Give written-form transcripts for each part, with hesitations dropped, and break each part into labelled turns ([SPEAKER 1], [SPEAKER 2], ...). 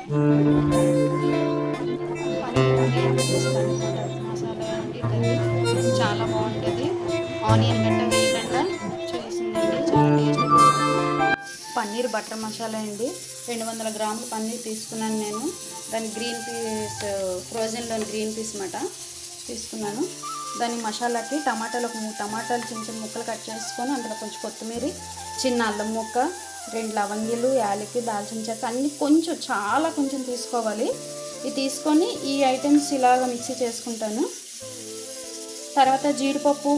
[SPEAKER 1] Paneer curry ఎలా చేస్తారనమాట. మసాలా ఈ కర్రీ చాలా బాగుంటుంది. ఆనియన్ గట్ట వేయకుండా చేసిందండి, చాలా టేస్టీగా ఉంటుంది. పన్నీర్ బటర్ మసాలా అండి. 200 గ్రాములు పన్నీర్ తీసుకున్నాను నేను. దాని గ్రీన్ పీస్, ఫ్రోజన్లోని గ్రీన్ పీస్ మాట తీసుకున్నాను. దాని మసాలాకి టమాటాలు ఒక 3 టమాటాలు చిన్న చిన్న ముక్కలు కట్ చేసుకొని, అందులో కొంచెం కొత్తిమీర, చిన్న అల్లం ముక్క, 2 లవంగిలు, యాలకి, దాల్చిన చెక్క అన్నీ కొంచెం, చాలా కొంచెం తీసుకోవాలి. ఇది తీసుకొని ఈ ఐటమ్స్ ఇలాగ మిక్సీ చేసుకుంటాను. తర్వాత జీడిపప్పు,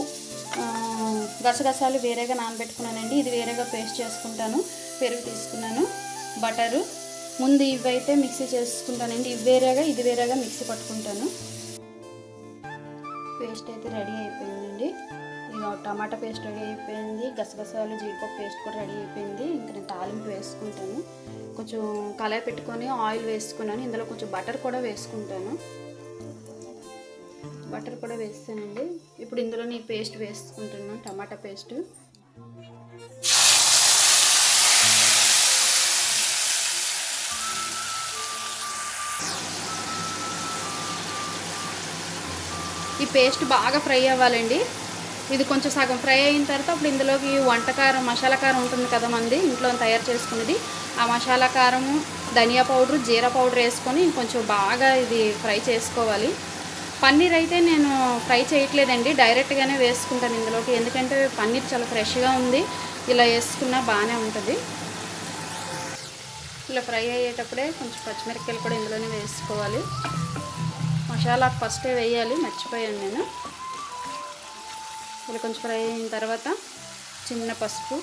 [SPEAKER 1] గసగసాలు వేరేగా నానబెట్టుకున్నానండి. ఇది వేరేగా పేస్ట్ చేసుకుంటాను. పెరుగు తీసుకున్నాను, బటరు. ముందు ఇవైతే మిక్సీ చేసుకుంటానండి. ఇవి వేరేగా, ఇది వేరేగా మిక్సీ పట్టుకుంటాను. పేస్ట్ అయితే రెడీ అయిపోయిందండి. ఇక టమాటా పేస్ట్ రెడీ అయిపోయింది, గసగసాలు జీడిపప్పు పేస్ట్ కూడా రెడీ అయిపోయింది. ఇంకా నేను తాలింపు వేసుకుంటాను. కొంచెం కళాయి పెట్టుకొని ఆయిల్ వేసుకున్నాను. ఇందులో కొంచెం బటర్ కూడా వేసుకుంటాను. బటర్ కూడా వేస్తానండి. ఇప్పుడు ఇందులో నేను పేస్ట్ వేసుకుంటున్నాను, టమాటా పేస్ట్. ఈ పేస్ట్ బాగా ఫ్రై అవ్వాలండి. ఇది కొంచెం సగం ఫ్రై అయిన తర్వాత అప్పుడు ఇందులోకి వంటకారం, మసాలా కారం ఉంటుంది కదా మంది ఇంట్లో తయారు చేసుకునేది, ఆ మసాలా కారము, ధనియా పౌడరు, జీరా పౌడర్ వేసుకొని కొంచెం బాగా ఇది ఫ్రై చేసుకోవాలి. పన్నీర్ అయితే నేను ఫ్రై చేయట్లేదండి, డైరెక్ట్గానే వేసుకుంటాను ఇందులోకి. ఎందుకంటే పన్నీర్ చాలా ఫ్రెష్గా ఉంది, ఇలా వేసుకున్నా బాగానే ఉంటుంది. ఇలా ఫ్రై అయ్యేటప్పుడే కొంచెం పచ్చిమిరపకాయలు కూడా ఇందులోనే వేసుకోవాలి. మసాలా ఫస్టే వేయాలి, మర్చిపోయాను నేను. ఇలా కొంచెం ఫ్రై అయిన తర్వాత చిన్న పసుపు,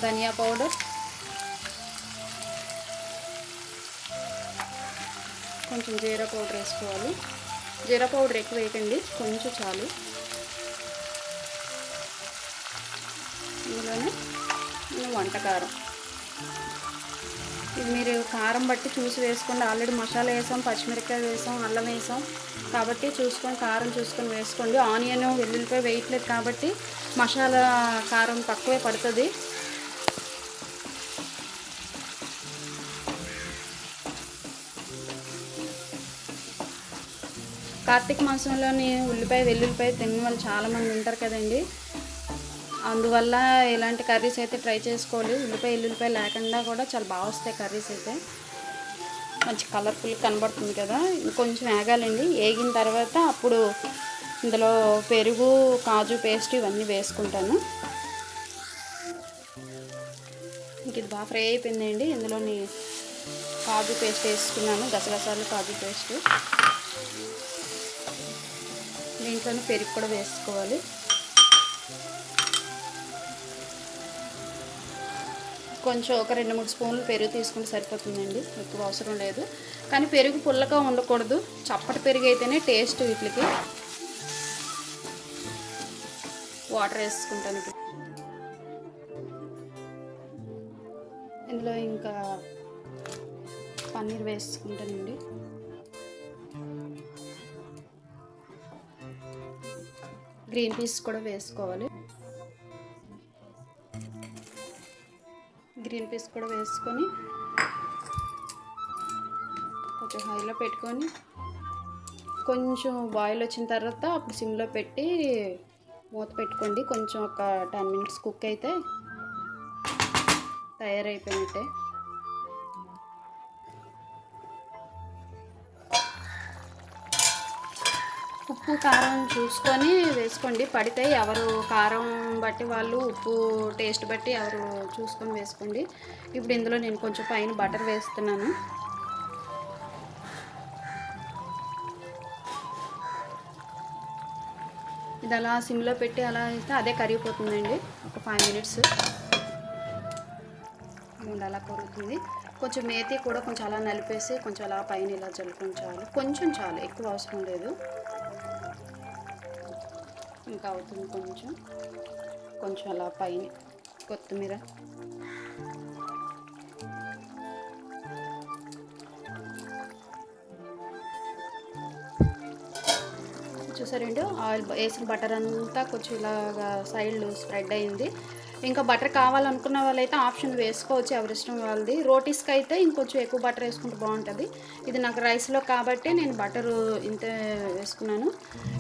[SPEAKER 1] ధనియా పౌడర్, కొంచెం జీరా పౌడర్ వేసుకోవాలి. జీరా పౌడర్ ఎక్కువ వేయకండి, కొంచెం చాలు. ఇందులోనే వంటకారం, ఇది మీరు కారం బట్టి చూసి వేసుకోండి. ఆల్రెడీ మసాలా వేసాం, పచ్చిమిరపకాయ వేసాం, అల్లం వేసాం కాబట్టి చూసుకొని, కారం చూసుకొని వేసుకోండి. ఆనియన్, వెల్లుల్లిపాయ వేయట్లేదు కాబట్టి మసాలా కారం తక్కువే పడుతుంది. కార్తీక మాసంలోని ఉల్లిపాయ, వెల్లుల్లిపాయ తిన్న వాళ్ళు చాలామంది ఉంటారు కదండి. అందువల్ల ఇలాంటి కర్రీస్ అయితే ట్రై చేసుకోవాలి. ఉల్లిపాయ, ఎల్లుల్లిపాయ లేకుండా కూడా చాలా బాగా వస్తాయి కర్రీస్ అయితే. మంచి కలర్ఫుల్ కనబడుతుంది కదా. ఇంకొంచెం వేగాలండి. వేగిన తర్వాత అప్పుడు ఇందులో పెరుగు, కాజు పేస్ట్ ఇవన్నీ వేసుకుంటాను. ఇంక ఇది బాగా ఫ్రై అయిపోయిందండి. ఇందులోని కాజు పేస్ట్ వేసుకున్నాను, గసగసాలు, కాజు పేస్ట్. దీంట్లోనే పెరుగు కూడా వేసుకోవాలి. కొంచెం ఒక 2-3 స్పూన్లు పెరుగు తీసుకుంటే సరిపోతుందండి, ఎక్కువ అవసరం లేదు. కానీ పెరుగు పుల్లగా ఉండకూడదు, చప్పటి పెరుగు అయితేనే టేస్ట్ వీటికి. వాటర్ వేసుకుంటాను. ఇందులో ఇంకా పన్నీర్ వేసుకుంటానండి. గ్రీన్ పీస్ కూడా వేసుకోవాలి. గ్రీన్ పీస్ కూడా వేసుకొని కొంచెం హైలో పెట్టుకొని, కొంచెం బాయిల్ వచ్చిన తర్వాత అప్పుడు సిమ్లో పెట్టి మూత పెట్టుకోండి. కొంచెం ఒక 10 మినిట్స్ కుక్ అయితే తయారైపోయినట్టే. ఉప్పు, కారం చూసుకొని వేసుకోండి. పడితే ఎవరు కారం బట్టి వాళ్ళు, ఉప్పు టేస్ట్ బట్టి ఎవరు చూసుకొని వేసుకోండి. ఇప్పుడు ఇందులో నేను కొంచెం పైన బటర్ వేస్తున్నాను. ఇది అలా సిమ్లో పెట్టి అలా అయితే అదే కరిగిపోతుందండి. ఒక 5 మినిట్స్ అలా కరుగుతుంది. కొంచెం మేతి కూడా కొంచెం అలా నలిపేసి కొంచెం అలా పైన ఇలా చల్లుకొని చాలు, కొంచెం చాలు, ఎక్కువ అవసరం లేదు. ఇంకా అవుతుంది కొంచెం, కొంచెం అలా పైన కొత్తిమీర. చూసారండి, ఆయిల్ వేసిన బటర్ అంతా కొంచెం ఇలాగా సైడ్లు స్ప్రెడ్ అయింది. ఇంకా బటర్ కావాలనుకున్న వాళ్ళైతే ఆప్షన్ వేసుకోవచ్చు, ఎవరిష్టం వాళ్ళది. రోటీస్కి అయితే ఇంకొంచెం ఎక్కువ బటర్ వేసుకుంటే బాగుంటుంది. ఇది నాకు రైస్లో కాబట్టి నేను బటరు ఇంతే వేసుకున్నాను.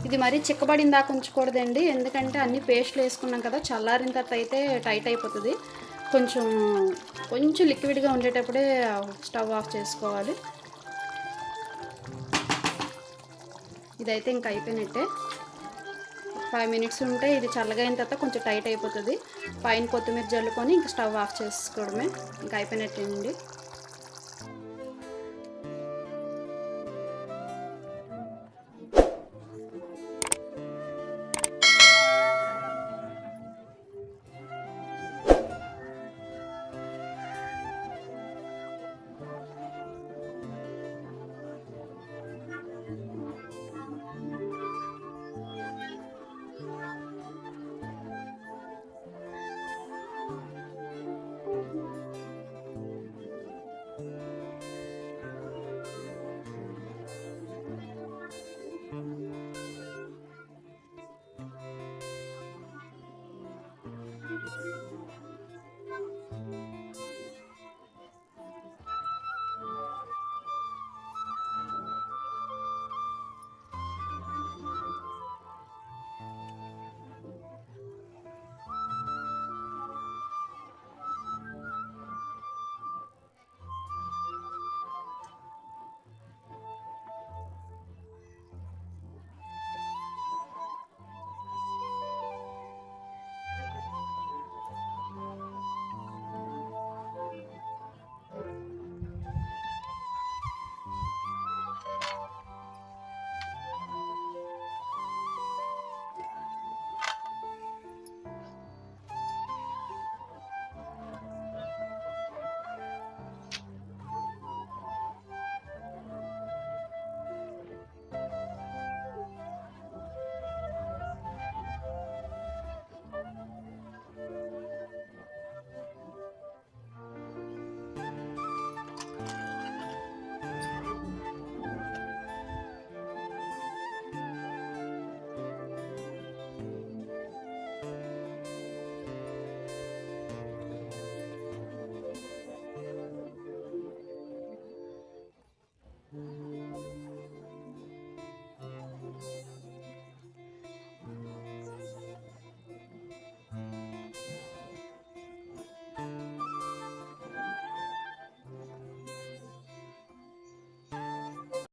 [SPEAKER 1] ఇది మరీ చిక్కబడిన దాకా ఉంచకూడదండి, ఎందుకంటే అన్ని పేస్ట్లు వేసుకున్నాం కదా, చల్లారిన తర్వాత అయితే టైట్ అయిపోతుంది. కొంచెం కొంచెం లిక్విడ్గా ఉండేటప్పుడే స్టవ్ ఆఫ్ చేసుకోవాలి. ఇదైతే ఇంకా అయిపోయినట్టే. 5 మినిట్స్ ఉంటే ఇది చల్లగా అయిన తర్వాత కొంచెం టైట్ అయిపోతుంది. పైన కొత్తిమీర జల్లుకొని ఇంకా స్టవ్ ఆఫ్ చేసుకోవడమే, ఇంకా అయిపోయినట్టేనండి.